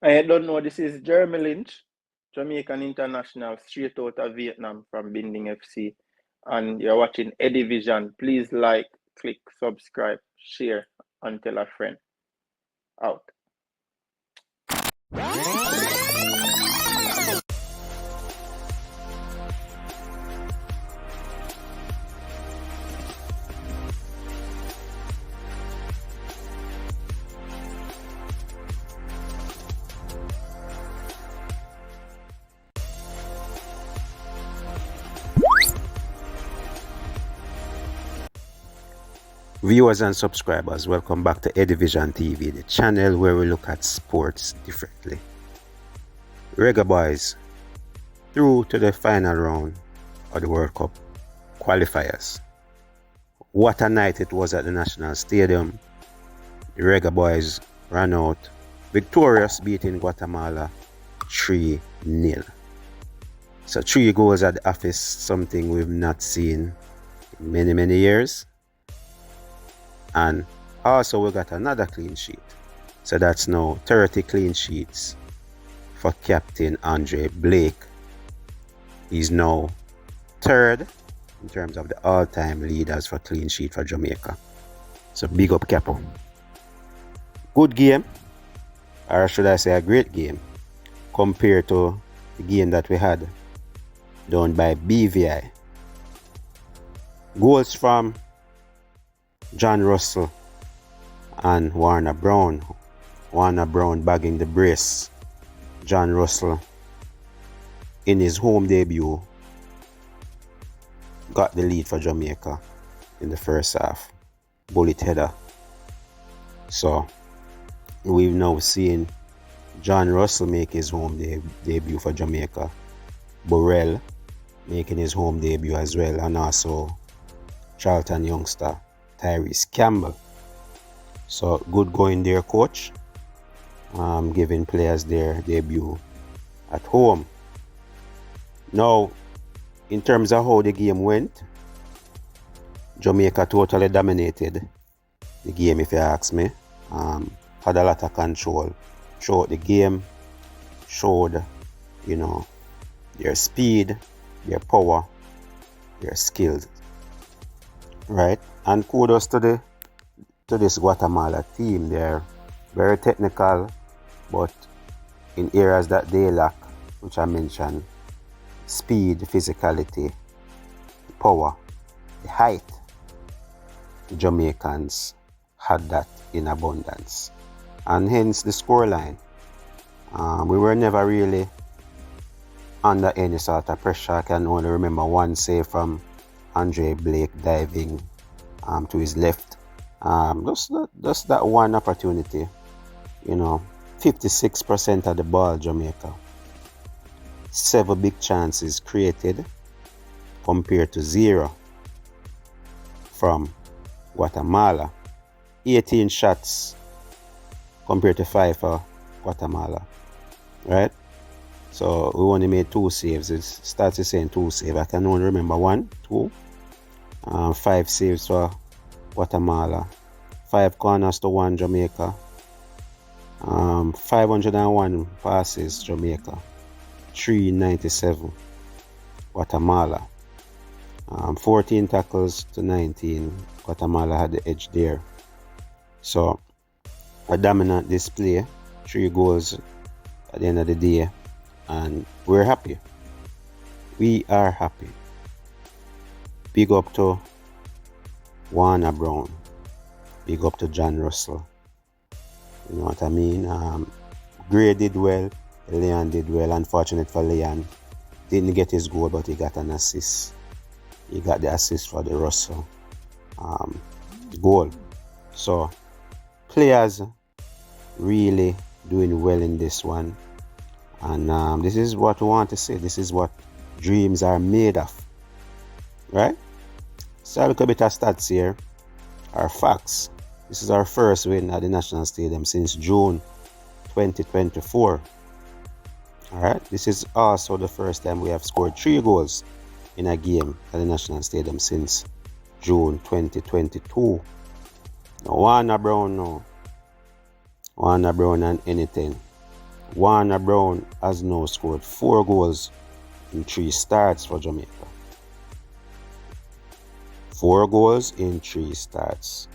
I don't know, this is Jeremy Lynch, Jamaican international, straight out of Vietnam from Binding FC. And you're watching Eddie Vision. Please like, click, subscribe, share, and tell a friend. Out. Viewers and subscribers, welcome back to Edivision TV, the channel where we look at sports differently. REGGAE boys, through to the final round of the World Cup qualifiers. What a night it was at the National Stadium. The REGGAE boys ran out victorious, beating Guatemala 3-0. So 3 goals at the office, something we've not seen in many years. And also we got another clean sheet. So that's now 30 clean sheets for Captain Andre Blake. He's now third in terms of the all-time leaders for clean sheet for Jamaica. So big up Capo. Good game, or should I say a great game, compared to the game that we had done by BVI. Goals from John Russell and Warner Brown. Warner Brown bagging the brace. John Russell, in his home debut, got the lead for Jamaica in the first half. Bullet header. So we've now seen John Russell make his home debut for Jamaica. Burrell making his home debut as well, and also Charlton youngster Tyrese Campbell. So good going there, coach. Giving players their debut at home. Now, in terms of how the game went, Jamaica totally dominated the game, if you ask me. Had a lot of control throughout the game. Showed, their speed, their power, their skills. Right? And kudos to this Guatemala team. They're very technical, but in areas that they lack, which I mentioned, speed, physicality, power, the height, the Jamaicans had that in abundance. And hence the scoreline. We were never really under any sort of pressure. I can only remember one save from Andre Blake diving to his left. Just that one opportunity. 56% of the ball, Jamaica. 7 big chances created compared to 0 from Guatemala. 18 shots compared to 5 for Guatemala. Right? So we only made 2 saves. It starts saying 2 saves. I can only remember 1, 2. 5 saves for Guatemala. 5 corners to 1 Jamaica. 501 passes Jamaica. 397 Guatemala. 14 tackles to 19. Guatemala had the edge there. So a dominant display. 3 goals at the end of the day. And we're happy. We are happy. Big up to Warner Brown. Big up to John Russell. You know what I mean? Gray did well. Leon did well. Unfortunate for Leon. Didn't get his goal, but he got an assist. He got the assist for the Russell goal. So, players really doing well in this one. And this is what we want to say. This is what dreams are made of. Right? So, a little bit of stats here. Our facts. This is our first win at the National Stadium since June 2024. Alright, this is also the first time we have scored 3 goals in a game at the National Stadium since June 2022. Now, Warner Brown and anything. Warner Brown has now scored 4 goals in 3 starts for Jamaica. 4 goals in 3 starts.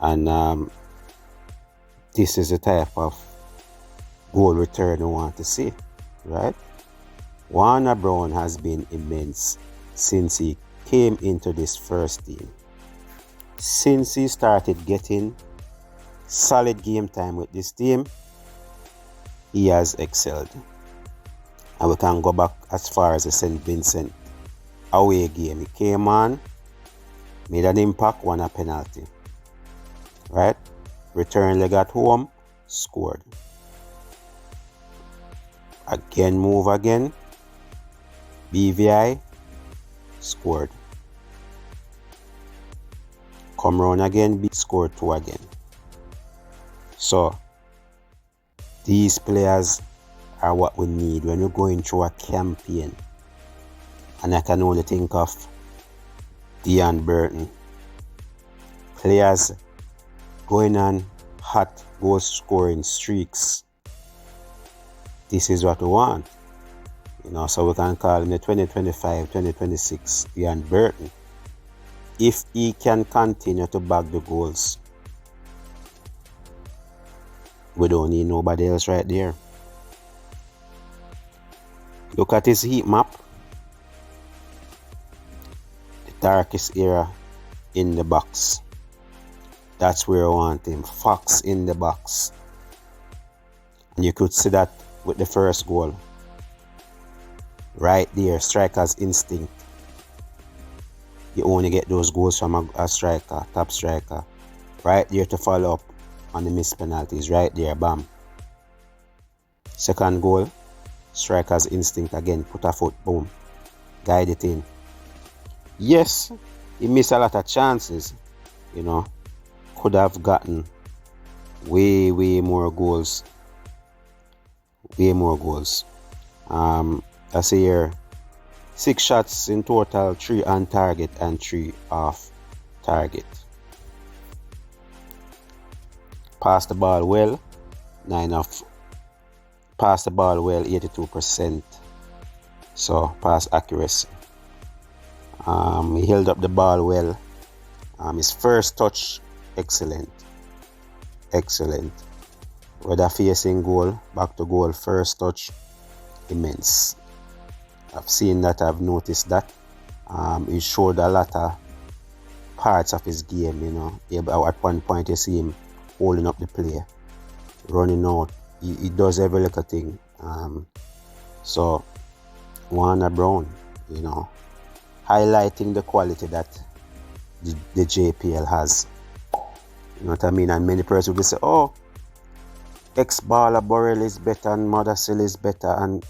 And this is the type of goal return we want to see, right? Warner Brown has been immense since he came into this first team. Since he started getting solid game time with this team, he has excelled. And we can go back as far as the St. Vincent away game. He came on, made an impact, won a penalty. Right? Return leg at home, scored. Again, move again. BVI, scored. Come round again, scored 2 again. So, these players are what we need when we're going through a campaign. And I can only think of Dean Burton. Players going on hot goal scoring streaks. This is what we want. So we can call him the 2025-2026 Dean Burton. If he can continue to bag the goals, we don't need nobody else right there. Look at his heat map. The darkest area in the box. That's where I want him. Fox in the box. And you could see that with the first goal. Right there, striker's instinct. You only get those goals from a striker, top striker. Right there to follow up on the missed penalties. Right there, bam. Second goal, striker's instinct again. Put a foot, boom. Guide it in. Yes, he missed a lot of chances. Could have gotten way more goals. Way more goals. I see here 6 shots in total, 3 on target and 3 off target. Pass the ball well, 9 off. Pass the ball well, 82%. So pass accuracy. He held up the ball well. His first touch, excellent. Whether facing goal, back to goal, first touch, immense. I've seen that, I've noticed that. He showed a lot of parts of his game, At one point you see him holding up the play, running out. He does every little thing. So Warner Brown, highlighting the quality that the JPL has. You know what I mean? And many persons will say, oh, ex-baller Burrell is better and Mothersill is better, and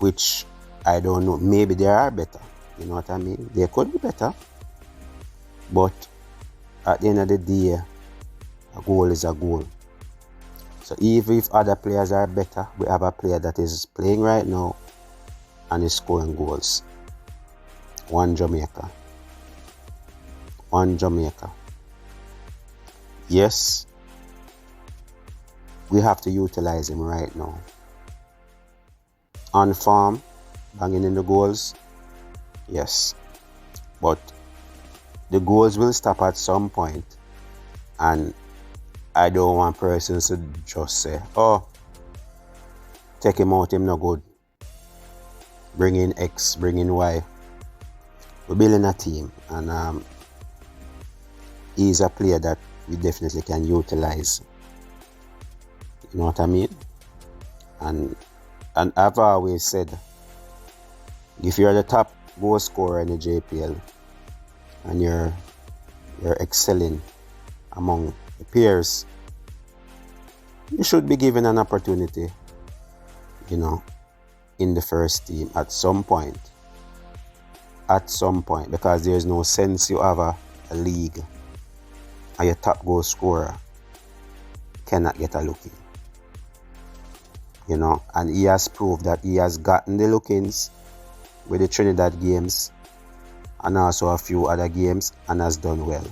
which I don't know. Maybe they are better. You know what I mean? They could be better. But at the end of the day, a goal is a goal. So even if other players are better, we have a player that is playing right now and is scoring goals. One Jamaica. Yes, we have to utilize him right now. On form, banging in the goals, yes. But the goals will stop at some point, and I don't want persons to just say, oh, take him out, him no good. Bring in X, bring in Y. We're building a team, and he's a player that we definitely can utilize. You know what I mean? And I've always said, if you're the top goal scorer in the JPL and you're excelling among the peers, you should be given an opportunity, in the first team at some point. Because there's no sense you have a league and your top goal scorer cannot get a look in. And he has proved that he has gotten the look-ins with the Trinidad games and also a few other games, and has done well.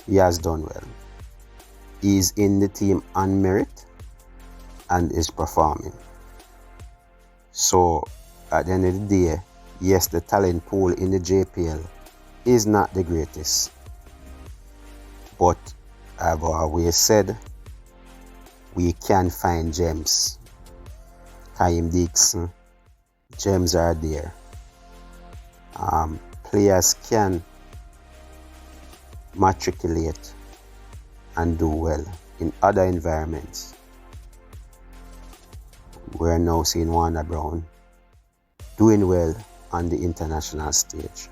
He has done well. He is in the team on merit, and is performing. So at the end of the day, yes, the talent pool in the JPL is not the greatest, but I've always said we can find gems. Kaim Dixon, gems are there. Players can matriculate and do well in other environments. We're now seeing Warner Brown doing well on the international stage.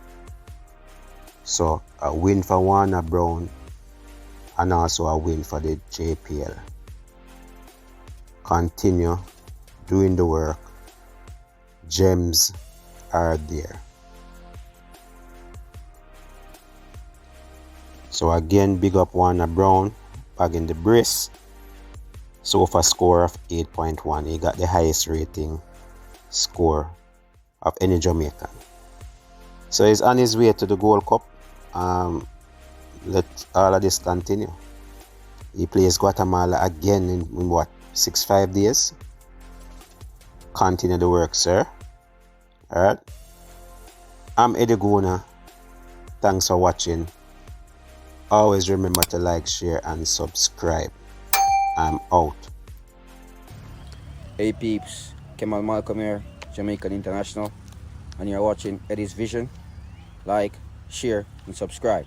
So a win for Warner Brown and also a win for the JPL. Continue doing the work. Gems are there. So again, big up Warner Brown, bagging the brace. So for a score of 8.1, he got the highest rating score of any Jamaican. So he's on his way to the Gold Cup. Let all of this continue. He plays Guatemala again in what, 6-5 days? Continue the work, sir. Alright. I'm Eddie Guna. Thanks for watching. Always remember to like, share, and subscribe. I'm out. Hey peeps, Kemal Malcolm here, Jamaican International, and you're watching Eddie's Vision. Like, share, and subscribe.